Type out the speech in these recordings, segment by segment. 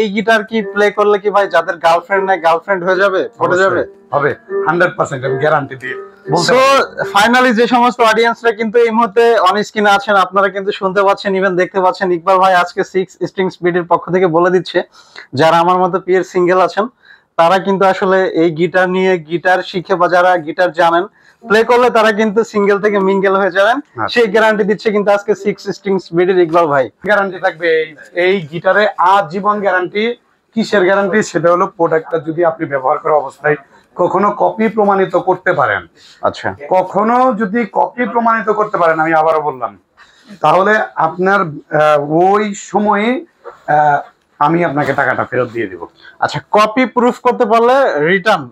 এই গিটার কি প্লে করলে কি ভাই যাদের গার্লফ্রেন্ড নাই গার্লফ্রেন্ড হয়ে যাবে, পড়ে যাবে? হবে 100%, আমি গ্যারান্টি দিয়ে বলতে সো পারি। ফাইনালি যে সমস্ত অডিয়েন্সরা কিন্তু এই মুহূর্তে অন স্ক্রিনে আছেন, আপনারা কিন্তু শুনতে পাচ্ছেন, ইভেন দেখতে পাচ্ছেন, ইকবাল ভাই আজকে 6 স্ট্রিংস বিডির পক্ষ থেকে বলে দিচ্ছে যারা আমার মতো পিয়ার সিঙ্গেল আছেন তারা কিন্তু আসলে এই গিটার নিয়ে গিটার শিখে বা যারা গিটার জানেন প্লে করলে তারা কিন্তু সিঙ্গেল থেকে মিঙ্গেল হয়ে যাবেন, সেই গ্যারান্টি দিচ্ছে কিন্তু আজকে 6 স্ট্রিংস বিডির ইকবাল ভাই। গ্যারান্টি থাকবে এই গিটারে আজীবন গ্যারান্টি। কিসের গ্যারান্টি? সেটা হলো প্রোডাক্টটা যদি আপনি ব্যবহার করা অবস্থায় কখনো কপি প্রমাণিত করতে পারেন, আচ্ছা, কখনো যদি কপি প্রমাণিত করতে পারেন, আমি আবারও বললাম, তাহলে আপনার ওই সময়ে আমি আপনাকে টাকাটা ফেরত দিয়ে দিব। আচ্ছা, কপি প্রুফ করতে পারলে রিটার্ন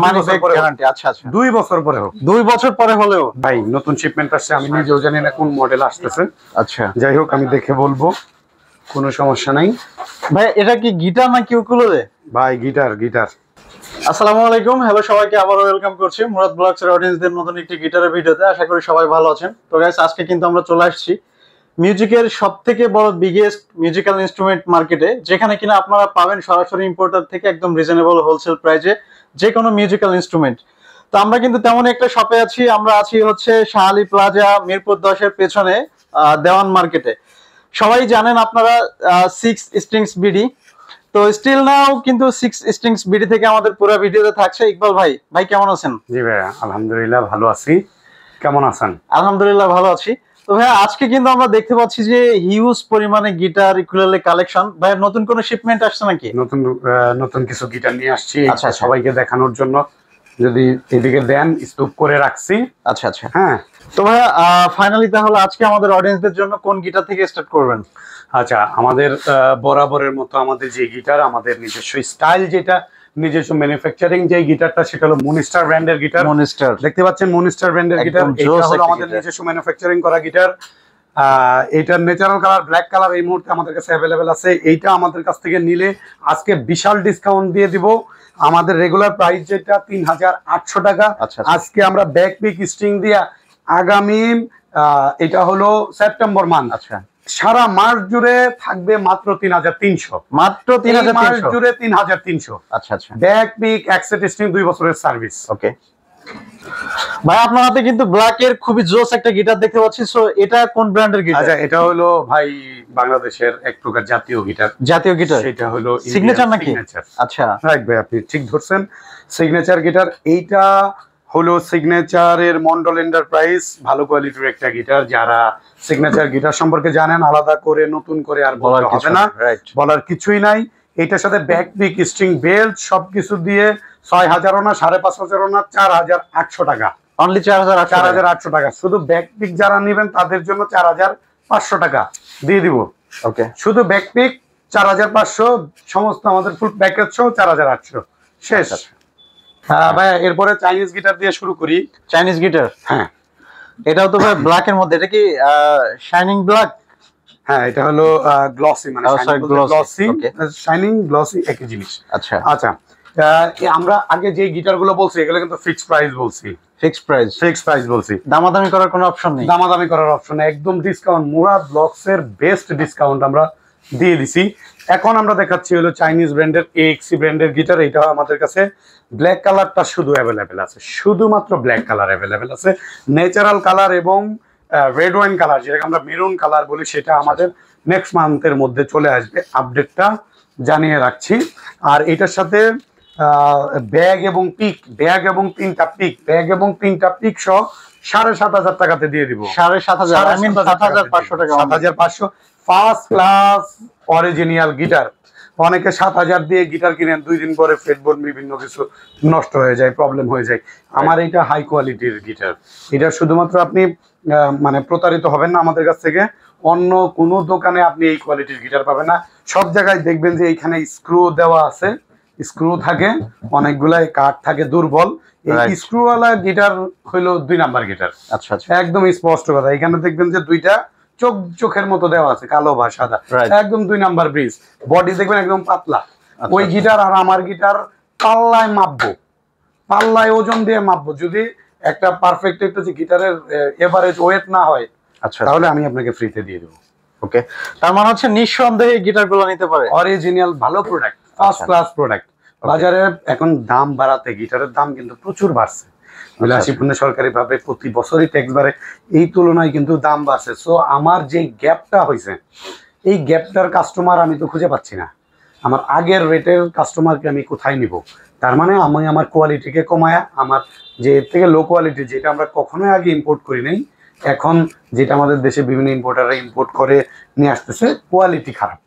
মানি ব্যাক গ্যারান্টি। আচ্ছা আচ্ছা, 2 বছর পরে হোক, 2 বছর পরে হলেও। ভাই নতুন শিপমেন্ট আসছে, আমি নিজেও জানি না কোন মডেল আসতেছে। আচ্ছা, যাই হোক আমি দেখে বলবো, কোনো সমস্যা নাই। ভাই এটা কি গিটার নাকি উকুলেলে? ভাই গিটার। আসসালামু আলাইকুম, হ্যালো সবাইকে, আবার ওয়েলকাম করছি মুরাদ ব্লগস এর অডিয়েন্সদের নতুন একটি গিটারের ভিডিওতে। আশা করি সবাই ভালো আছেন। তো গাইস, আজকে কিন্তু আমরা চলে আসছি মিউজিকের সবথেকে বড় বিগেস্ট মিউজিক্যাল ইনস্ট্রুমেন্ট মার্কেটে, যেখানে কিনা আপনারা পাবেন সরাসরি ইম্পোর্টার থেকে একদম রিজনেবল হোলসেল প্রাইসে যে কোনো মিউজিক্যাল ইনস্ট্রুমেন্ট। তো আমরা কিন্তু তেমন একটা শপে আছি, আমরা আছি হচ্ছে শাহ আলী প্লাজা মিরপুর 10 এর পেছনে দেওয়ান মার্কেটে। সবাই জানেন আপনারা 6 স্ট্রিংস বিডি। তো স্টিল নাও কিন্তু 6 স্ট্রিংস বিডি থেকে আমাদের পুরো ভিডিওতে থাকছে ইকবাল ভাই। ভাই কেমন আছেন? জি ভাই আলহামদুলিল্লাহ ভালো আছি, কেমন আছেন? আলহামদুলিল্লাহ ভালো আছি। তো ভাই আজকে কিন্তু আমরা দেখতে পাচ্ছি যে হিউজ পরিমাণে গিটার ইকুলেলে কালেকশন। ভাই নতুন কোন শিপমেন্ট আসছে নাকি? নতুন কিছু গিটার নিয়ে আসছি আচ্ছা, সবাইকে দেখানোর জন্য। যদি এদিকে দেন, স্তূপ করে রাখছি। আচ্ছা আচ্ছা, হ্যাঁ। তো ভাই ফাইনালি তাহলে আজকে আমাদের অডিয়েন্সদের জন্য কোন গিটার থেকে স্টার্ট করবেন? আচ্ছা, আমাদের বরাবরের মতো আমাদের যে গিটার, আমাদের নিজস্ব স্টাইল, যেটা নিজস্ব ম্যানুফ্যাকচারিং যে গিটারটা, সেটা হলো মনিস্টার ব্র্যান্ডের গিটার। মনিস্টার দেখতে পাচ্ছেন, মনিস্টার ব্র্যান্ডের গিটার। এটা হলো আমাদের নিজস্ব ম্যানুফ্যাকচারিং করা গিটার। এইটার ন্যাচারাল কালার ব্ল্যাক কালার এই মুহূর্তে আমাদের কাছে অ্যাভেলেবেল আছে। এইটা আমাদের কাছ থেকে নিলে আজকে বিশাল ডিসকাউন্ট দিয়ে দিব। আমাদের রেগুলার প্রাইস যেটা 3800 টাকা, আজকে আমরা ব্যাক পিক স্ট্রিং দিয়া আগামী এটা হলো সেপ্টেম্বর মাস, আচ্ছা, সারা মাস জুড়ে থাকবে মাত্র 3300। মাত্র 3300 মাস জুড়ে 3300। আচ্ছা আচ্ছা, ব্যাক পিক এক্সেট স্ট্রিং 2 বছরের সার্ভিস। ওকে ভাই, আপনার হাতে কিন্তু ব্ল্যাক এর খুবই জোস একটা গিটার দেখতে পাচ্ছি। সো এটা কোন ব্র্যান্ডের গিটার? আচ্ছা, এটা হলো ভাই বাংলাদেশের এক প্রকার জাতীয় গিটার। জাতীয় গিটার? সেটা হলো সিগনেচার নাকি? আচ্ছা, রাইট ভাই, আপনি ঠিক ধরছেন, সিগনেচার গিটার। এইটা হলো সিগনেচারের মন্ডল এন্টারপ্রাইজ, ভালো কোয়ালিটির একটা গিটার। যারা সিগনেচার গিটার সম্পর্কে জানেন, আলাদা করে নতুন করে আর বলার হবে না, বলার কিছুই নাই। এটার সাথে ব্যাক পিক স্ট্রিং বেল্ট সবকিছু দিয়ে 6000ও না, 5500ও না, 4800 টাকা। অনলি 4800 টাকা। শুধু ব্যাক পিক যারা নেবেন তাদের জন্য 4500 টাকা দিয়ে দিব। ওকে, শুধু ব্যাক পিক 4500, সমস্ত আমাদের ফুল প্যাকেজ সহ 4800 শেষ। ভাই এরপরে চাইনিজ গিটার দিয়ে শুরু করি। Chinese guitar? হ্যাঁ, এটাও তো ভাই ব্ল্যাক এর মধ্যে। এটা কি শাইনিং ব্ল্যাক? হ্যাঁ, এটা হলো গ্লসি, মানে গ্লসি শাইনিং গ্লসি একই জিনিস। আচ্ছা আচ্ছা, আমরা আগে যে গিটার গুলো বলছি এগুলো কিন্তু ফিক্সড প্রাইস বলছি। ফিক্সড প্রাইস বলছি, দামাদামি করার কোনো অপশন নেই। দামাদামি করার অপশন নেই, একদম ডিসকাউন্ট। মুরাদ ব্লগস এর বেস্ট ডিসকাউন্ট আমরা দিয়ে দিছি। এখন আমরা দেখাচ্ছি হলো চাইনিজ ব্র্যান্ডের এএক্সি ব্র্যান্ডের গিটার। এটা আমাদের কাছে ব্ল্যাক কালারটা শুধু অ্যাভেলেবেল আছে, শুধুমাত্র ব্ল্যাক কালার অ্যাভেলেবেল আছে। ন্যাচারাল কালার এবং রেড ওয়াইন কালার, যেটাকে আমরা মেরুন কালার বলি, সেটা আমাদের নেক্সট মান্থের মধ্যে চলে আসবে, আপডেটটা জানিয়ে রাখছি। আর এটার সাথে ব্যাগ এবং 3টা পিক সহ 7500 টাকাতে দিয়ে দিব। 7500 টাকা, 7500 ফার্স্ট ক্লাস অরিজিনাল গিটার। অনেকে 7000 দিয়ে গিটার কিনেন, 2 দিন পরে ফ্রেটবোর্ড বিভিন্ন কিছু নষ্ট হয়ে যায়, প্রবলেম হয়ে যায়। আমার এটা হাই কোয়ালিটির গিটার। এটা শুধুমাত্র আপনি মানে প্রতারিত হবেন না আমাদের কাছ থেকে। অন্য কোনো দোকানে আপনি এই কোয়ালিটির গিটার পাবেন না। সব জায়গায় দেখবেন যে এইখানে স্ক্রু দেওয়া আছে, স্ক্রু থাকে অনেকগুলাই, কাঠ থাকে দুর্বল। এই স্ক্রুওয়ালা গিটার হইলো 2 নাম্বার গিটার। আচ্ছা আচ্ছা, একদম স্পষ্ট কথা। এখানে দেখবেন যে 2টা চোখের মতো দেওয়া আছে, কালো বা সাদা, একদম 2 নাম্বার ব্রিজ। বডি দেখবেন একদম পাতলা। ওই গিটার আর আমার গিটার পাল্লায় মাপবো, পাল্লায় ওজন দিয়ে মাপবো। যদি একটা পারফেক্ট একটা যে গিটারের এভারেজ ওয়েট না হয়, আচ্ছা, তাহলে আমি আপনাকে ফ্রিতে দিয়ে দেবো। ওকে, তার মানে হচ্ছে নিঃসন্দেহে গিটারগুলো নিতে পারে। অরিজিনাল ভালো প্রোডাক্ট, ফার্স্ট ক্লাস প্রোডাক্ট। বাজারে এখন দাম বাড়াতে গিটারের দাম কিন্তু প্রচুর বাড়ছে, বিলাসীপূর্ণ সরকারি ভাবে প্রতি বছরই ট্যাক্স বাড়ে, এই তুলনায় কিন্তু দাম বাড়ছে। সো আমার যে গ্যাপটা হয়েছে, এই গ্যাপটার কাস্টমার আমি তো খুঁজে পাচ্ছি না। আমার আগের রেটের কাস্টমারকে আমি কোথায় নিব? তার মানে আমি আমার কোয়ালিটিকে কমায়া, আমার যে এর থেকে লো কোয়ালিটি যেটা আমরা কখনোই আগে ইম্পোর্ট করি নাই, এখন যেটা আমাদের দেশে বিভিন্ন ইম্পোর্টাররা ইম্পোর্ট করে নিয়ে আসতেছে, কোয়ালিটি খারাপ।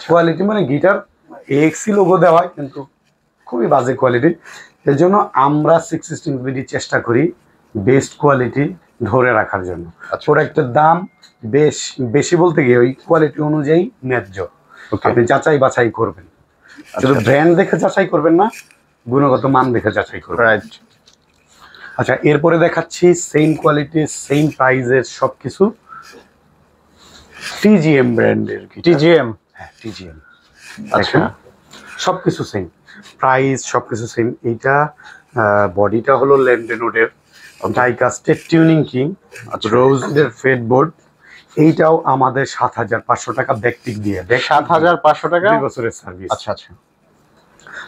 কোয়ালিটি মানে গিটার এক্সি লোগো দেওয়া হয় কিন্তু খুবই বাজে কোয়ালিটি। এর জন্য আমরা 616 বিডি চেষ্টা করি বেস্ট কোয়ালিটি ধরে রাখার জন্য। প্রোডাক্টের দাম বেশি বলতে গিয়ে ওই কোয়ালিটি অনুযায়ী ন্যায্য। আপনি যাচাই বাছাই করবেন, শুধু ব্র্যান্ড দেখে যাচাই করবেন না, গুণগত মান দেখে যাচাই করবেন। রাইট। আচ্ছা, এরপরে দেখাচ্ছি সেম কোয়ালিটি সেম প্রাইজের সবকিছু টিজিএম ব্র্যান্ডের। টিজিএম? হ্যাঁ, টিজিএম। আচ্ছা, সবকিছু সেম প্রাইস, সবকিছু সেম। এইটা বডিটা হলো ল্যান্ডেনোডের ডাইকাস্টের টিউনিং কিং, রোজের ফেডবোর্ড। এইটাও আমাদের 7,500 টাকা ব্যাকটিক দিয়ে। 7,500 টাকা, 2 বছরের সার্ভিস। আচ্ছা আচ্ছা।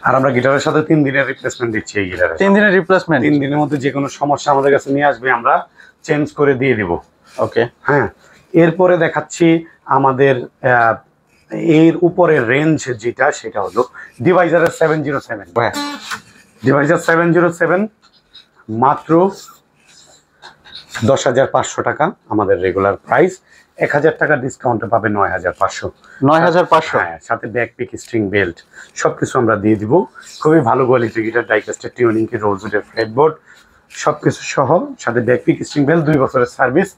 আর আমরা গিটারের সাথে 3 দিনের রিপ্লেসমেন্ট দিচ্ছি। এই গিটারে 3 দিনের রিপ্লেসমেন্ট? 3 দিনের মধ্যে যে কোনো সমস্যা আমাদের কাছে নিয়ে আসবে, আমরা চেঞ্জ করে দিয়ে দিব। ওকে, হ্যাঁ। এরপরে দেখাচ্ছি আমাদের এর উপরের রেঞ্জ যেটা, সেটা হলো ডিভাইজারের 707। ডিভাইজার 707 মাত্র 10,500 টাকা আমাদের রেগুলার প্রাইস। 1,000 টাকা ডিসকাউন্টে পাবে 9,500। 9,500? হ্যাঁ, সাথে ব্যাকপিক, স্ট্রিং বেল্ট সবকিছু আমরা দিয়ে দিব। খুবই ভালো কোয়ালিটি গিটার, ডাইকাস্টের টিউনিং কি, রোজউডের ফ্রেডবোর্ড সবকিছু সহ, সাথে ব্যাকপিক, স্ট্রিং বেল্ট, 2 বছরের সার্ভিস,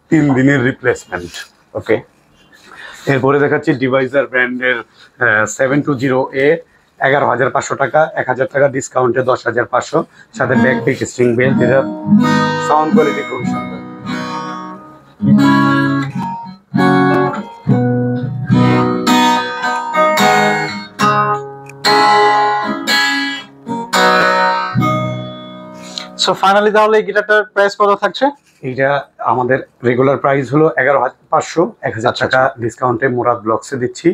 3 দিনের রিপ্লেসমেন্ট। ওকে। এরপরে দেখাচ্ছি ডিভাইজার ব্র্যান্ডের 720A, 11,500 টাকা, 1,000 টাকা ডিসকাউন্টে 10,500, সাথে ব্যাকপিক, স্ট্রিং বেল্ট। এটা সাউন্ড কোয়ালিটি খুবই সুন্দর। সো ফাইনালি তাহলে এই গিটারটার প্রাইস কত থাকছে? এইটা আমাদের রেগুলার প্রাইস হলো 11,500, 1,000 টাকা ডিসকাউন্টে মুরাদ ব্লগসে দিচ্ছি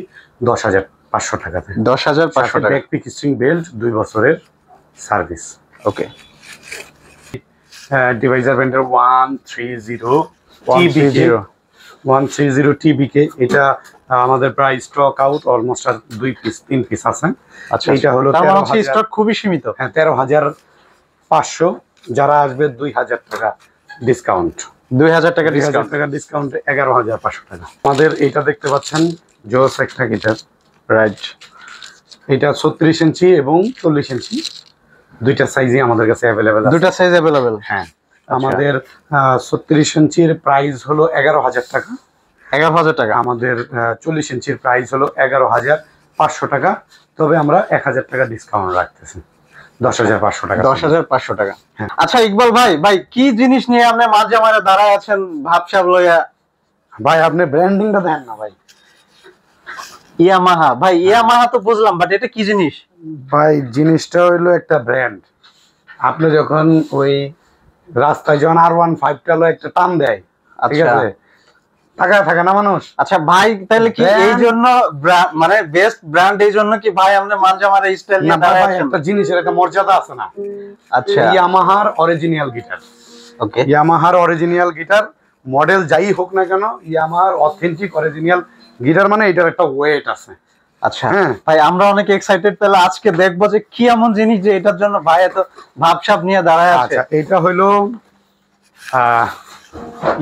10,500 টাকাতে। 10,500 টাকা, ব্যাকপিক, স্ট্রিং বেল্ট, 2 বছরের সার্ভিস। ওকে। ডিভাইজার ব্র্যান্ডের 130 টিবিকে। এটা আমাদের প্রায় স্টক আউট, অলমোস্ট আর 3 পিস আছে। আচ্ছা, এটা হলো তার মানে হচ্ছে স্টক খুবই সীমিত। হ্যাঁ, 13,500। যারা আসবে 2,000 টাকা ডিসকাউন্ট। 2,000 টাকা 2,000 ডিসকাউন্ট। টাকা ডিসকাউন্টে 11,500 টাকা। আমাদের এইটা দেখতে পাচ্ছেন জোস একটা গিটার। রাইট। এটা 36 ইঞ্চি এবং 40 ইঞ্চি, দুইটা সাইজই আমাদের কাছে অ্যাভেলেবেল আছে। দুটো সাইজ অ্যাভেলেবেল? হ্যাঁ। আমাদের 36 ইঞ্চির প্রাইস হলো 11,000 টাকা। 11,000 টাকা। আমাদের 40 ইঞ্চির প্রাইস হলো 11,500 টাকা। তবে আমরা 1,000 টাকা ডিসকাউন্ট রাখতেছি, 10,500 টাকা। 10,500 টাকা। হ্যাঁ। আচ্ছা ইকবাল ভাই, কি জিনিস নিয়ে আপনি মাঝে মাঝে দাঁড়ায় আছেন ভাবসাব লইয়া? ভাই আপনি ব্র্যান্ডিংটা দেখেন না ভাই। ইয়ামাহা? ভাই ইয়ামাহা তো বুঝলাম, বাট এটা কি জিনিস? ভাই জিনিসটা হইলো একটা ব্র্যান্ড। আপনি যখন ওই রাস্তায় যখন R15টা একটা টান দেয়, ঠিক আছে, টাকা থাকে না মানুষ। আচ্ছা ভাই, তাহলে কি এই জন্য মানে বেস্ট ব্র্যান্ড এই জন্য কি ভাই আপনি মাঝে মাঝে স্টাইল নিয়ে দাঁড়ায় আছেন? একটা জিনিসের একটা মর্যাদা আছে না? আচ্ছা, ইয়ামাহার অরিজিনাল গিটার। ওকে। ইয়ামাহার অরিজিনাল গিটার, মডেল যাই হোক না কেন, ইয়ামাহার অথেন্টিক অরিজিনাল গিটার মানে এটার একটা ওয়েট আছে। আচ্ছা ভাই, আমরা অনেক এক্সাইটেড, তাহলে আজকে দেখবো যে কি এমন জিনিস যে এটার জন্য ভাই এত ভাবসাব নিয়ে দাঁড়ায় আছে। আচ্ছা, এটা হলো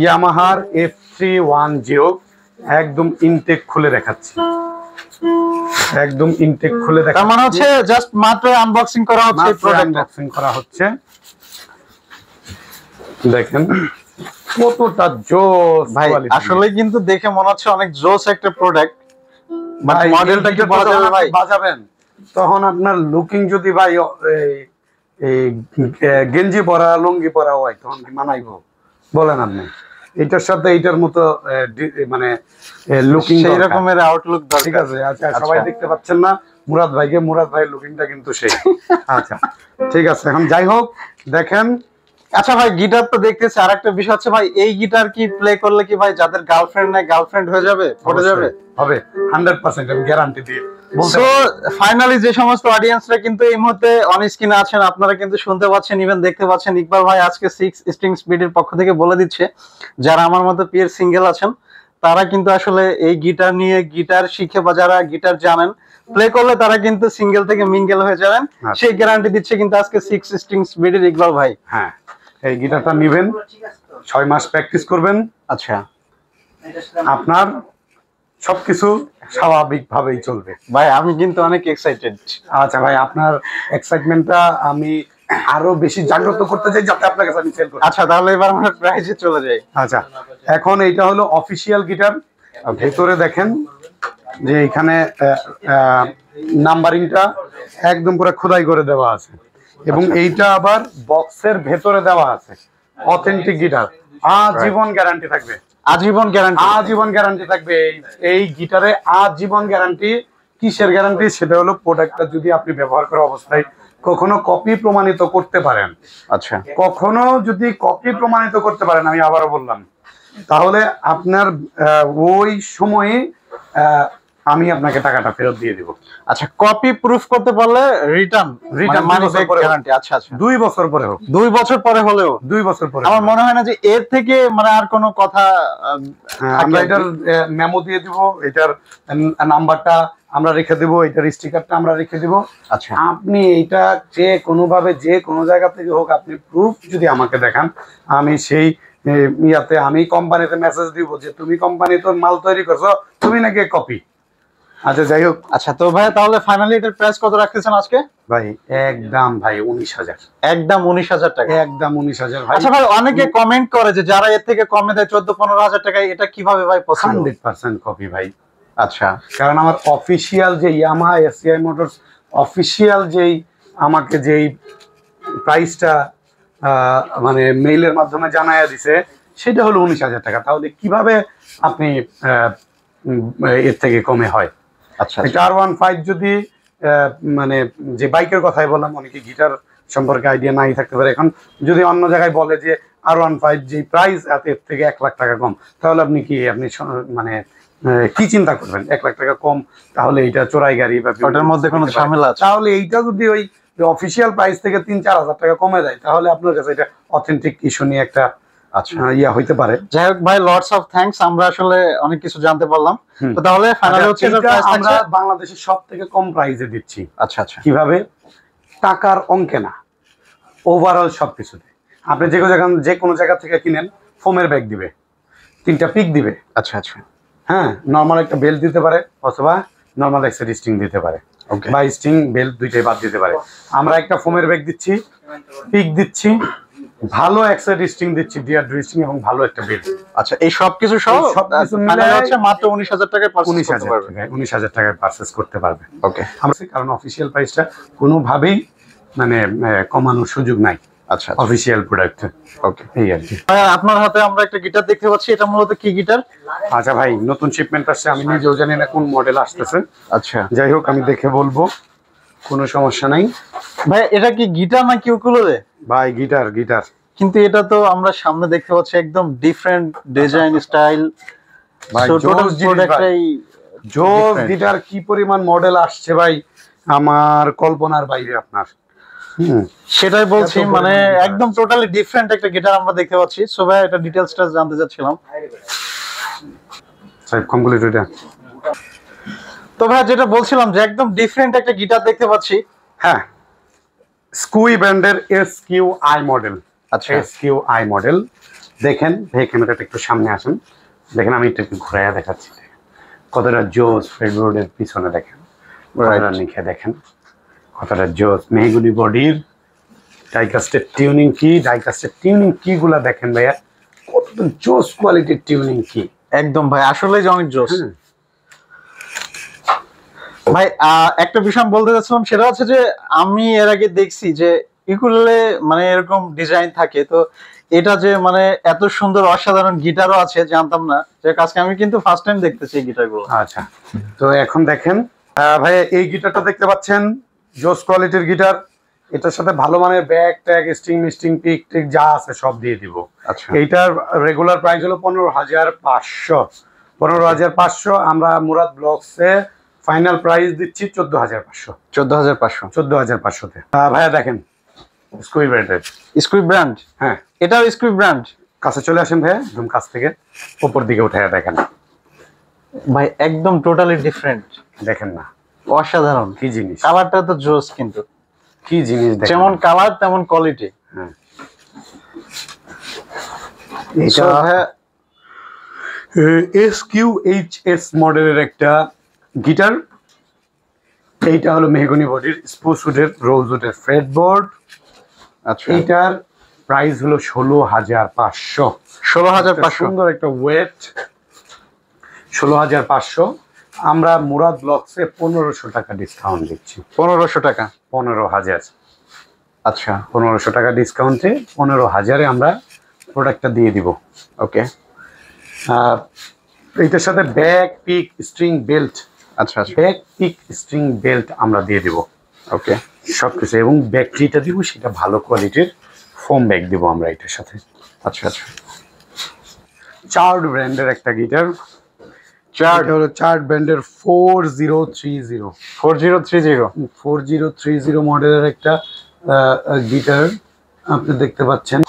ইয়ামাহার F310। একদম ইনটেক খুলে দেখাচ্ছি, একদম ইনটেক খুলে দেখাচ্ছি। তার মানে হচ্ছে জাস্ট মাত্র আনবক্সিং করা হচ্ছে, প্রোডাক্ট আনবক্সিং করা হচ্ছে। দেখেন কতটা জোস ভাই, আসলে কিন্তু দেখে মনে হচ্ছে অনেক জোস একটা প্রোডাক্ট। বাট মডেলটা কি বলা যাবে ভাই? বাজাবেন তখন আপনার লুকিং যদি ভাই এই গেঞ্জি পরা, লুঙ্গি পরা হয়, তখন কি মানাইবো বলেন আপনি? এটার সাথে এইটার মতো মানে লুকিং সেই রকমের আউটলুক দরকার। ঠিক আছে। আচ্ছা, সবাই দেখতে পাচ্ছেন না মুরাদ ভাইকে, মুরাদ ভাইয়ের লুকিংটা কিন্তু সেই। আচ্ছা ঠিক আছে, এখন যাই হোক, দেখেন আচ্ছা ভাই, গিটার তো দেখতেছি, আরেকটা বিষয় হচ্ছে ভাই, এই গিটার কি প্লে করলে কি ভাই যাদের গার্লফ্রেন্ড নাই গার্লফ্রেন্ড হয়ে যাবে, পড়ে যাবে? হবে 100%, আমি গ্যারান্টি দিয়ে বলতে সো পারি। ফাইনালি যে সমস্ত অডিয়েন্সরা কিন্তু এই মুহূর্তে অন স্ক্রিনে আছেন, আপনারা কিন্তু শুনতে পাচ্ছেন, ইভেন দেখতে পাচ্ছেন, ইকবাল ভাই আজকে 6 স্ট্রিংস বিডির পক্ষ থেকে বলে দিচ্ছে যারা আমার মতো পিয়ার সিঙ্গেল আছেন তারা কিন্তু আসলে এই গিটার নিয়ে গিটার শিখে বা যারা গিটার জানেন প্লে করলে তারা কিন্তু সিঙ্গেল থেকে মিঙ্গেল হয়ে যাবেন, সেই গ্যারান্টি দিচ্ছে কিন্তু আজকে 6 স্ট্রিংস বিডির ইকবাল ভাই। হ্যাঁ, এই গিটারটা নেবেন, 6 মাস প্র্যাকটিস করবেন, আচ্ছা আপনার সবকিছু স্বাভাবিকভাবেই চলবে। ভাই আমি কিন্তু অনেক এক্সাইটেড। আচ্ছা ভাই, আপনার এক্সাইটমেন্টটা আমি আরো বেশি জাগ্রত করতে চাই যাতে আপনার কাছে আমি সেল করি। আচ্ছা তাহলে এবার আমরা প্রাইজে চলে যাই। আচ্ছা, এখন এইটা হলো অফিসিয়াল গিটার। ভেতরে দেখেন যে এখানে নাম্বারিংটা একদম পুরো খোদাই করে দেওয়া আছে, এবং এইটা আবার বক্সের ভেতরে দেওয়া আছে। অথেন্টিক গিটার, আজীবন গ্যারান্টি থাকবে। আজীবন গ্যারান্টি? আজীবন গ্যারান্টি থাকবে এই গিটারে, আজীবন গ্যারান্টি। কিসের গ্যারান্টি? সেটা হলো প্রোডাক্টটা যদি আপনি ব্যবহার করা অবস্থায় কখনো কপি প্রমাণিত করতে পারেন, আচ্ছা কখনো যদি কপি প্রমাণিত করতে পারেন, আমি আবারও বললাম, তাহলে আপনার ওই সময়ে আমি আপনাকে টাকাটা ফেরত দিয়ে দিব। আচ্ছা, কপি প্রুফ করতে পারলে রিটার্ন মানি ব্যাক গ্যারান্টি? আচ্ছা আচ্ছা, 2 বছর পরে হোক, 2 বছর পরে হলেও? 2 বছর পরে। আমার মনে হয় না যে এর থেকে মানে আর কোনো কথা। আমরা এটার মেমো দিয়ে দিব, এটার নাম্বারটা আমরা রেখে দেব, এটার স্টিকারটা আমরা রেখে দেব। আচ্ছা, আপনি এইটা যে কোনোভাবে যে কোনো জায়গা থেকে হোক আপনি প্রুফ যদি আমাকে দেখান, আমি সেই ইয়াতে আমি কোম্পানিতে মেসেজ দিব যে তুমি কোম্পানি তোর মাল তৈরি করছো, তুমি নাকি কপি। আচ্ছা যাই হোক। আচ্ছা তো ভাই তাহলে ফাইনালি এটার প্রাইস কত রাখতেছেন আজকে? ভাই একদম ভাই 19,000, একদম 19,000 টাকা? একদম 19,000 ভাই। আচ্ছা ভাই, অনেকে কমেন্ট করে যে যারা এর থেকে কমে দেয় 14-15 হাজার টাকায়, এটা কিভাবে ভাই পসিবল? 100% কপি ভাই। আচ্ছা, কারণ আমার অফিসিয়াল যে ইয়ামাহা এসিআই মোটরস অফিসিয়াল যেই আমাকে যেই প্রাইসটা মানে মেইলের মাধ্যমে জানায়া দিছে সেটা হলো 19,000 টাকা। তাহলে কিভাবে আপনি এর থেকে কমে হয়? আচ্ছা এটা R15 যদি মানে যে বাইকের কথাই বললাম, অনেকে গিটার সম্পর্কে আইডিয়া নাই থাকতে পারে। এখন যদি অন্য জায়গায় বলে যে R15 যে প্রাইস এর থেকে 1 লাখ টাকা কম, তাহলে আপনি কি মানে কি চিন্তা করবেন? 1 লাখ টাকা কম, তাহলে এইটা চোরাই গাড়ি বা ওটার মধ্যে কোনো ঝামেলা আছে? তাহলে এইটা যদি ওই অফিসিয়াল প্রাইস থেকে 3-4 হাজার টাকা কমে যায়, তাহলে আপনার কাছে এটা অথেন্টিক ইস্যু নিয়ে একটা ইয়া হইতে পারে। যাই হোক ভাই, লটস অফ থ্যাঙ্কস, আমরা আসলে অনেক কিছু জানতে পারলাম। তো তাহলে ফাইনালি হচ্ছে আমরা বাংলাদেশের সবথেকে কম প্রাইসে দিচ্ছি। আচ্ছা আচ্ছা, কিভাবে? টাকার অঙ্কে না, ওভারঅল সবকিছুতে। আপনি যে কোনো জায়গা থেকে কিনেন, ফোমের ব্যাগ দিবে, 3টা পিক দিবে। আচ্ছা আচ্ছা, হ্যাঁ, নর্মাল একটা বেল্ট দিতে পারে, অথবা নর্মাল একটা স্ট্রিং দিতে পারে, বা স্ট্রিং বেল্ট দুইটাই বাদ দিতে পারে। আমরা একটা ফোমের ব্যাগ দিচ্ছি, পিক দিচ্ছি, ভালো এক্সাইড স্ট্রিং দিচ্ছি, ডিয়ার স্ট্রিং, এবং ভালো একটা বেল্ট। আচ্ছা, এই সবকিছু সহ সবকিছু মিলে হচ্ছে মাত্র 19,000 টাকায় পারচেজ করতে পারবে। 19,000 টাকায় পারচেজ করতে পারবে। ওকে, কারণ অফিসিয়াল প্রাইসটা কোনোভাবেই মানে কমানোর সুযোগ নাই। আচ্ছা, অফিসিয়াল প্রোডাক্ট। ওকে, এই আর কি। ভাই আপনার হাতে আমরা একটা গিটার দেখতে পাচ্ছি, এটা মূলত কি গিটার? আচ্ছা ভাই, নতুন শিপমেন্ট আসছে, আমি নিজেও জানি না কোন মডেল আসতেছে। আচ্ছা, যাই হোক, আমি দেখে বলবো, কোনো সমস্যা নাই। ভাই এটা কি গিটার নাকি উকুলেলে? ভাই গিটার, গিটার। কিন্তু এটা তো আমরা সামনে দেখতে পাচ্ছি একদম ডিফারেন্ট ডিজাইন স্টাইল। ভাই জোস গিটার, কি পরিমাণ মডেল আসছে ভাই, আমার কল্পনার বাইরে আপনার। সেটাই বলছি, মানে একদম টোটালি ডিফারেন্ট একটা গিটার আমরা দেখতে পাচ্ছি। সো ভাই এটা ডিটেইলসটা জানতে চাচ্ছিলাম। স্যার কমপ্লিট এটা। তো ভাই যেটা বলছিলাম যে একদম ডিফারেন্ট একটা গিটার দেখতে পাচ্ছি। হ্যাঁ, স্কুই ব্র্যান্ডের SQI মডেল। আচ্ছা, SQI মডেল। দেখেন, ভাই ক্যামেরাটা একটু সামনে আসেন, দেখেন আমি একটু ঘুরাইয়া দেখাচ্ছি কতটা জোস। ফেডবোর্ডের পিছনে দেখেন, কতটা নিচে দেখেন, কতটা জোস। মেহগুনি বডির ডাইকাস্টের টিউনিং কি, ডাইকাস্টের টিউনিং কি গুলা দেখেন ভাইয়া, কত জোস কোয়ালিটির টিউনিং কি। একদম ভাই, আসলেই যে অনেক জোস। ভাই একটা বিষয় আমি বলতে চাচ্ছিলাম, সেটা হচ্ছে যে আমি এর আগে দেখছি যে ইকুলেলে মানে এরকম ডিজাইন থাকে, তো এটা যে মানে এত সুন্দর অসাধারণ গিটারও আছে জানতাম না। যে আজকে আমি কিন্তু ফার্স্ট টাইম দেখতেছি এই গিটারগুলো। আচ্ছা, তো এখন দেখেন ভাই, এই গিটারটা দেখতে পাচ্ছেন, জোস কোয়ালিটির গিটার। এটার সাথে ভালো মানের ব্যাগ ট্যাগ স্ট্রিং পিক টিক যা আছে সব দিয়ে দিব। আচ্ছা, এইটার রেগুলার প্রাইস হলো 15,500। 15,500 আমরা মুরাদ ব্লগসে ফাইনাল প্রাইস দিচ্ছি 14,500। 14,500। 14,500 তে। ভাইয়া দেখেন স্কুই ব্র্যান্ডের স্কুই ব্র্যান্ড। হ্যাঁ, এটাও স্কুই ব্র্যান্ড। কাছে চলে আসেন ভাইয়া, একদম কাছ থেকে উপর দিকে উঠে দেখেন ভাই একদম টোটালি ডিফারেন্ট। দেখেন না অসাধারণ কি জিনিস, কালারটা তো জোস, কিন্তু কি জিনিস দেখেন। যেমন কালার তেমন কোয়ালিটি। হ্যাঁ, এটা SQHS মডেলের একটা গিটার। এইটা হলো মেহগনি বডির স্পোর্টসউডের রোজউডের ফ্রেটবোর্ড। আচ্ছা, এইটার প্রাইস হলো 16,500। 16,500। সুন্দর একটা ওয়েট, 16,500। আমরা মুরাদ ব্লগসে 1500 টাকা ডিসকাউন্ট দিচ্ছি। 1500 টাকা। 15,000। আচ্ছা, 1500 টাকা ডিসকাউন্টে 15,000-এ আমরা প্রোডাক্টটা দিয়ে দিব। ওকে। এইটার সাথে ব্যাগ পিক স্ট্রিং বেল্ট, আচ্ছা আচ্ছা, ব্যাগ পিক স্ট্রিং বেল্ট আমরা দিয়ে দিব। ওকে। সবকিছু, এবং ব্যাগ যেটা দিব সেটা ভালো কোয়ালিটির ফোম ব্যাগ দিব আমরা এটার সাথে। আচ্ছা আচ্ছা। চার্ড ব্র্যান্ডের একটা গিটার। চার্ড হলো চার্ড ব্র্যান্ডের 4030। 4030। 4030 মডেলের একটা গিটার আপনি দেখতে পাচ্ছেন।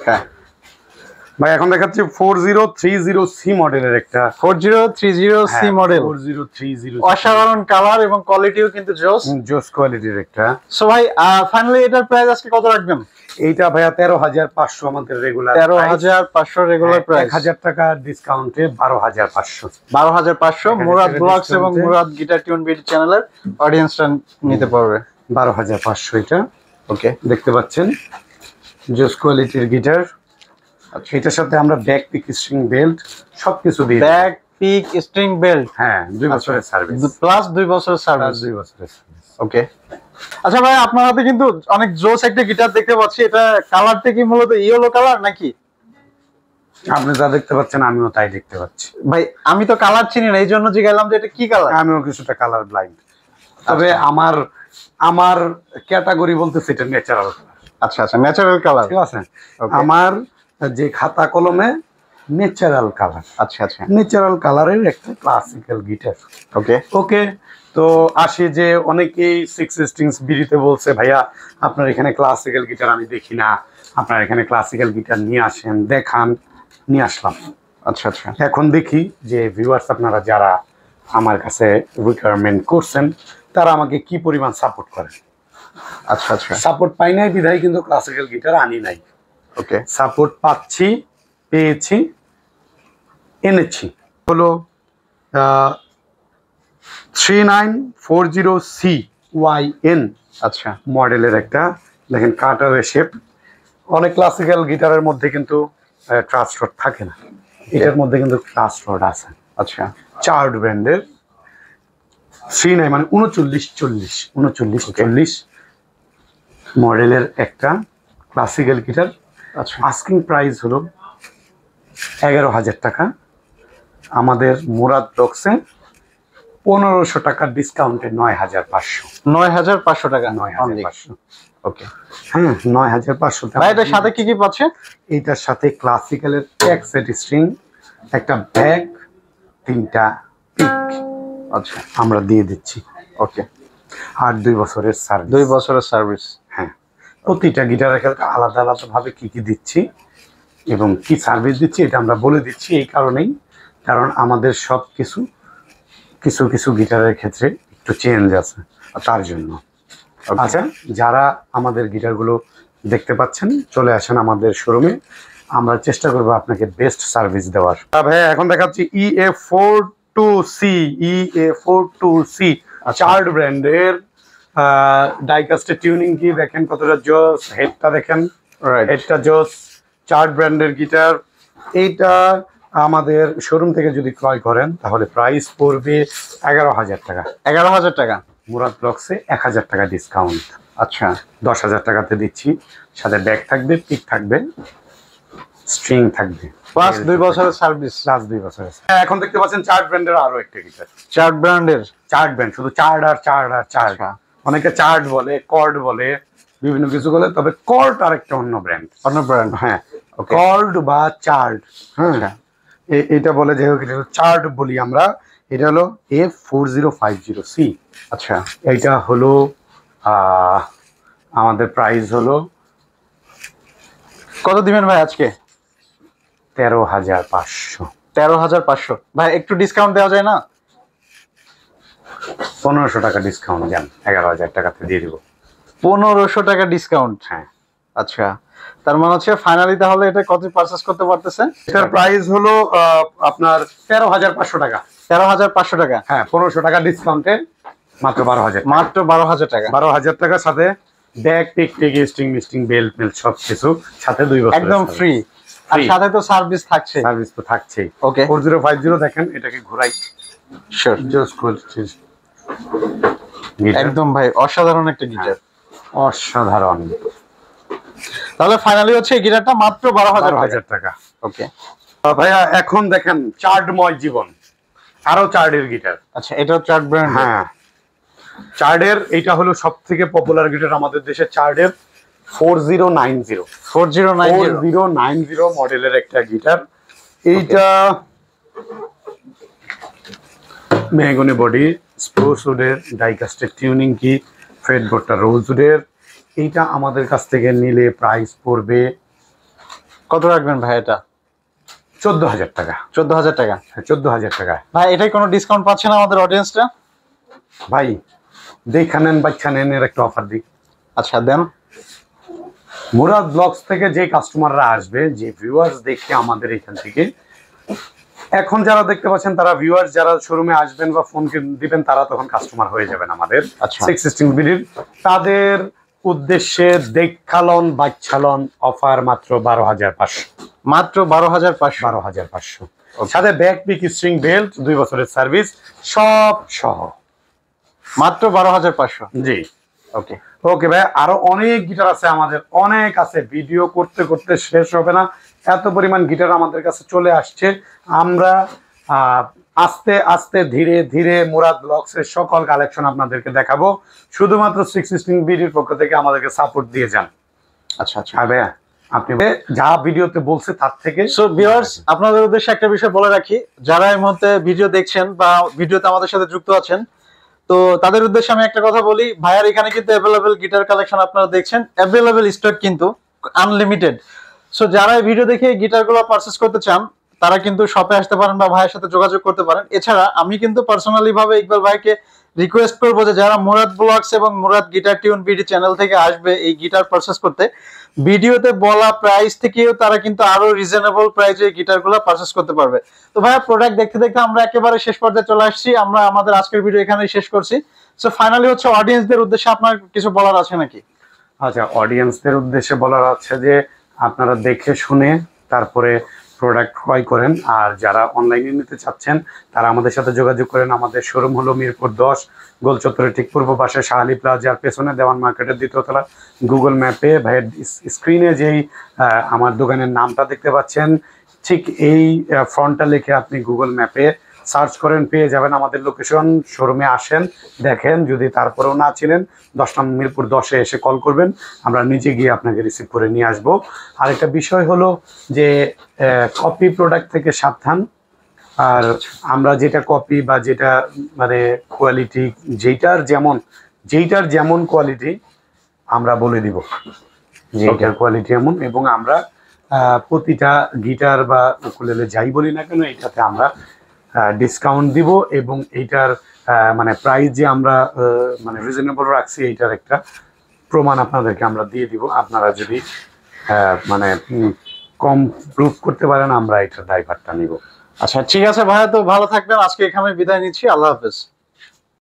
হ্যাঁ ভাই এখন দেখাচ্ছি 4030C মডেলের একটা। 4030C model. 4030 অসাধারণ কালার এবং কোয়ালিটিও কিন্তু জোস। জোস কোয়ালিটির একটা। সো ভাই ফাইনালি এটার প্রাইস আজকে কত রাখবেন? এইটা ভাইয়া 13,500 আমাদের রেগুলার। 13,500 regular price. 1000 টাকা ডিসকাউন্টে 12,500। 12,500 মুরাদ ব্লগস এবং মুরাদ গিটার টিউন বিডি চ্যানেলের অডিয়েন্সরা নিতে পারবে। 12,500 এটা। ওকে, দেখতে পাচ্ছেন জোস কোয়ালিটির গিটার। আচ্ছা, এটার সাথে আমরা ব্যাক পিক স্ট্রিং বেল্ট সবকিছু দিই। Back pick string belt. হ্যাঁ, 2 বছরের সার্ভিস। প্লাস 2 বছরের সার্ভিস। 2 বছরের সার্ভিস। ওকে। আচ্ছা ভাই, আপনার হাতে কিন্তু অনেক জোস একটা গিটার দেখতে পাচ্ছি। এটা কালারটা কি মূলত ইয়েলো কালার নাকি? আপনি যা দেখতে পাচ্ছেন আমিও তাই দেখতে পাচ্ছি। ভাই আমি তো কালার চিনি না, এই জন্য জিজ্ঞাসা যে এটা কি কালার। আমিও কিছুটা কালার ব্লাইন্ড, তবে আমার ক্যাটাগরি বলতেছে এটা ন্যাচারাল। আচ্ছা আচ্ছা, ন্যাচারাল কালার। ঠিক আছে, আমার যে খাতা কলমে ন্যাচারাল কালার। আচ্ছা আচ্ছা, ন্যাচারাল কালারের একটা ক্লাসিক্যাল গিটার। ওকে ওকে। তো আসি যে অনেকেই 6 স্ট্রিংস বিড়িতে বলছে ভাইয়া আপনার এখানে ক্লাসিক্যাল গিটার আমি দেখি না, আপনার এখানে ক্লাসিক্যাল গিটার নিয়ে আসেন, দেখান। নিয়ে আসলাম। আচ্ছা আচ্ছা। এখন দেখি যে ভিউয়ার্স আপনারা যারা আমার কাছে রিকোয়ারমেন্ট করছেন তারা আমাকে কি পরিমাণ সাপোর্ট করেন। আচ্ছা আচ্ছা, সাপোর্ট পাই নাই বিধায় কিন্তু ক্লাসিক্যাল গিটার আনি নাই। ওকে। সাপোর্ট পাচ্ছি, পেয়েছি, এনেছি। হলো 3940CYN আচ্ছা, মডেলের একটা, দেখেন কাটওয়ে শেপ। অনেক ক্লাসিক্যাল গিটারের মধ্যে কিন্তু ট্রাস্ট রড থাকে না, এটার মধ্যে কিন্তু ট্রাস্ট রড আছে। আচ্ছা, চার্ড ব্র্যান্ডের 39 মানে 3940 মডেলের একটা ক্লাসিক্যাল গিটার। আচ্ছা। আস্কিং প্রাইস হলো 11,000 টাকা। আমাদের মুরাদ ব্লগসে 1500 টাকা ডিসকাউন্টে 9,500। 9,500 টাকা। 9,500। ওকে। হ্যাঁ, 9,500 টাকা। ভাই এটার সাথে কি কি পাচ্ছে? এইটার সাথে ক্লাসিক্যালের এক সেট স্ট্রিং, একটা ব্যাগ, 3টা পিক আচ্ছা, আমরা দিয়ে দিচ্ছি। ওকে। আর 2 বছরের সার্ভিস। 2 বছরের সার্ভিস। হ্যাঁ, প্রতিটা গিটারের ক্ষেত্রে আলাদা আলাদা ভাবে কি কি দিচ্ছি এবং কি সার্ভিস দিচ্ছি এটা আমরা বলে দিচ্ছি এই কারণেই, কারণ আমাদের সব কিছু কিছু কিছু গিটারের ক্ষেত্রে একটু চেঞ্জ আছে, তার জন্য। আচ্ছা, যারা আমাদের গিটারগুলো দেখতে পাচ্ছেন চলে আসেন আমাদের শোরুমে, আমরা চেষ্টা করবো আপনাকে বেস্ট সার্ভিস দেওয়ার। ভাই এখন দেখাচ্ছি EA42C চার্ড ব্র্যান্ডের ডাইকাস্টের টিউনিং কি দেখেন কতটা জোস, হেডটা দেখেন, হেডটা জোস। চার্ড ব্র্যান্ডের গিটার এইটা আমাদের শোরুম থেকে যদি ক্রয় করেন তাহলে প্রাইস পড়বে 11,000 টাকা। 11,000 টাকা। মুরাদ ব্লগসে 1,000 টাকা ডিসকাউন্ট। আচ্ছা, 10,000 টাকাতে দিচ্ছি। সাথে ব্যাগ থাকবে, পিক থাকবে, স্ট্রিং থাকবে, প্লাস 2 বছরের সার্ভিস। প্লাস 2 বছরের। এখন দেখতে পাচ্ছেন চার্ড ব্র্যান্ডের আরো একটা গিটার। চার্ড ব্র্যান্ডের। চার্ড ব্র্যান্ড, শুধু চার্ড আর চার্ড আর চার্ড। অনেকে চার্ট বলে, কর্ড বলে, বিভিন্ন কিছু বলে, তবে কর্ড আরেকটা অন্য ব্র্যান্ড। অন্য ব্র্যান্ড। হ্যাঁ, কর্ড বা চার্ট। হ্যাঁ, এটা বলে যে চার্ট বলি আমরা। এটা হলো F4050C। আচ্ছা, এইটা হলো আমাদের প্রাইস হলো কত দিবেন ভাই আজকে? 13,500। 13,500। ভাই একটু ডিসকাউন্ট দেওয়া যায় না? 1500 টাকা ডিসকাউন্ট দেন, 11,000 টাকাতে দিয়ে দিব। 1500 টাকা ডিসকাউন্ট? হ্যাঁ। আচ্ছা, তার মানে হচ্ছে ফাইনালি তাহলে এটা কত পারচেজ করতে পারতেছেন? এটার প্রাইস হলো আপনার 13,500 টাকা। 13,500 টাকা? হ্যাঁ, 1500 টাকা ডিসকাউন্টে মাত্র 12,000। মাত্র 12,000 টাকা। 12,000 টাকার সাথে ব্যাগ, টিক, স্টিং, মিস্টিং, বেল্ট সব কিছু সাথে 2 বছর একদম ফ্রি। আর সাথে তো সার্ভিস থাকছে। সার্ভিস তো থাকছেই। ওকে, 4050 দেখেন, এটাকে ঘোরাই। শিওর। জাস্ট একদম ভাই অসাধারণ একটা গিটার। অসাধারণ। তাহলে ফাইনালি হচ্ছে এই গিটারটা মাত্র 12,000 টাকা। ওকে ভাইয়া, এখন দেখেন চার্ডময় জীবন, আরো চার্ডের গিটার। আচ্ছা, এটাও চার্ট ব্র্যান্ড? হ্যাঁ, চার্ডের এইটা হলো সবথেকে পপুলার গিটার আমাদের দেশে। চার্ডের 4090 মডেলের একটা গিটার। এইটা মেহগনি বডি, স্প্রুস উডের, ডাইকাস্টের টিউনিং কি, ফ্রেটবোর্ডটা রোজ উডের। এইটা আমাদের কাছ থেকে নিলে প্রাইস পড়বে কত রাখবেন ভাই এটা? 14,000 টাকা। 14,000 টাকা? 14,000 টাকা। ভাই এটাই কোনো ডিসকাউন্ট পাচ্ছে না আমাদের অডিয়েন্সটা? ভাই দেখা নেন, বাচ্চা নেন, এর একটা অফার দিই। আচ্ছা দেন। মুরাদ ব্লগস থেকে যে কাস্টমাররা আসবে, যে ভিউয়ার্স দেখে আমাদের এখান থেকে, এখন যারা দেখতে পাচ্ছেন তারা ভিউয়ার্স, যারা শোরুমে আসবেন বা ফোন দিবেন তারা তখন কাস্টমার হয়ে যাবেন আমাদের। আচ্ছা, 616 বিডির। তাদের উদ্দেশ্যে দেখালন বাচ্চালন অফার মাত্র 12,500। মাত্র 12,500? 12,500 সাথে ব্যাক, পিক, স্ট্রিং, বেল্ট, 2 বছরের সার্ভিস সব সহ মাত্র 12,500। জি। ওকে ওকে ভাই, আরো অনেক গিটার আছে আমাদের, অনেক আছে, ভিডিও করতে করতে শেষ হবে না, এত পরিমাণ গিটার আমাদের কাছে চলে আসছে। আমরা আস্তে আস্তে ধীরে ধীরে মুরাদ ব্লগস এর সকল কালেকশন আপনাদেরকে দেখাবো। শুধুমাত্র 616 বিডির পক্ষ থেকে আমাদেরকে সাপোর্ট দিয়ে যান। আচ্ছা আচ্ছা ভাই, আপনি যা ভিডিওতে বলছে তার থেকে। সো ভিউয়ার্স, আপনাদের উদ্দেশ্যে একটা বিষয় বলে রাখি, যারা এই মুহূর্তে ভিডিও দেখছেন বা ভিডিওতে আমাদের সাথে যুক্ত আছেন, তো তাদের উদ্দেশ্যে আমি একটা কথা বলি। ভাইয়ার এখানে কিন্তু অ্যাভেলেবেল গিটার কালেকশন আপনারা দেখছেন, অ্যাভেলেবেল স্টক কিন্তু আনলিমিটেড। সো যারা এই ভিডিও দেখে গিটারগুলো পারচেজ করতে চান তারা কিন্তু শপে আসতে পারেন বা ভাইয়ের সাথে যোগাযোগ করতে পারেন। এছাড়া আমি কিন্তু পার্সোনালি ভাবে ইকবাল ভাইকে রিকোয়েস্ট করবো যে যারা মুরাদ ব্লগস এবং Murad guitar tune BD channel থেকে আসবে এই গিটার পারচেজ করতে, ভিডিওতে বলা প্রাইস থেকেও তারা কিন্তু আরো রিজনেবল প্রাইসে গিটারগুলো পারচেজ করতে পারবে। তো ভাইয়া, প্রোডাক্ট দেখতে দেখতে আমরা একেবারে শেষ পর্যায়ে চলে আসছি। আমরা আমাদের আজকের ভিডিও এখানেই শেষ করছি। সো ফাইনালি হচ্ছে অডিয়েন্সদের উদ্দেশ্যে আপনার কিছু বলার আছে নাকি? আচ্ছা, অডিয়েন্সদের উদ্দেশ্যে বলার আছে যে আপনারা দেখে শুনে তারপরে প্রোডাক্ট ক্রয় করেন। আর যারা অনলাইনে নিতে চাচ্ছেন তারা আমাদের সাথে যোগাযোগ করেন। আমাদের শোরুম হলো মিরপুর 10, গোল চত্বরের ঠিক পূর্ব পাশে শাহালি প্লাজার পেছনে, দেওয়ান মার্কেটের 2য় তলা। গুগল ম্যাপে ভাইয়ের স্ক্রিনে যেই আমার দোকানের নামটা দেখতে পাচ্ছেন, ঠিক এই ফ্রন্টটা লিখে আপনি গুগল ম্যাপে সার্চ করেন, পেয়ে যাবেন আমাদের লোকেশন। শোরুমে আসেন, দেখেন, যদি তারপরেও না চিনেন 10 নম্বর মিরপুর 10-এ এসে কল করবেন, আমরা নিজে গিয়ে আপনাকে রিসিভ করে নিয়ে আসবো। আরেকটা বিষয় হলো যে কপি প্রোডাক্ট থেকে সাবধান। আর আমরা যেটা কপি বা যেটা মানে কোয়ালিটি, যেইটার যেমন কোয়ালিটি আমরা বলে দিব যে এটার কোয়ালিটি এমন, এবং আমরা প্রতিটা গিটার বা উকুলেলে যাই বলি না কেন এটাতে আমরা ডিসকাউন্ট দিব, এবং এইটার মানে প্রাইস যে আমরা মানে রিজনেবল রাখছি এইটার একটা প্রমাণ আপনাদেরকে আমরা দিয়ে দিব। আপনারা যদি মানে কম প্রুফ করতে পারেন, আমরা এটার দায়ভারটা নিব। আচ্ছা ঠিক আছে ভাইয়া, তো ভালো থাকবেন। আজকে এখানে বিদায় নিচ্ছি। আল্লাহ হাফেজ।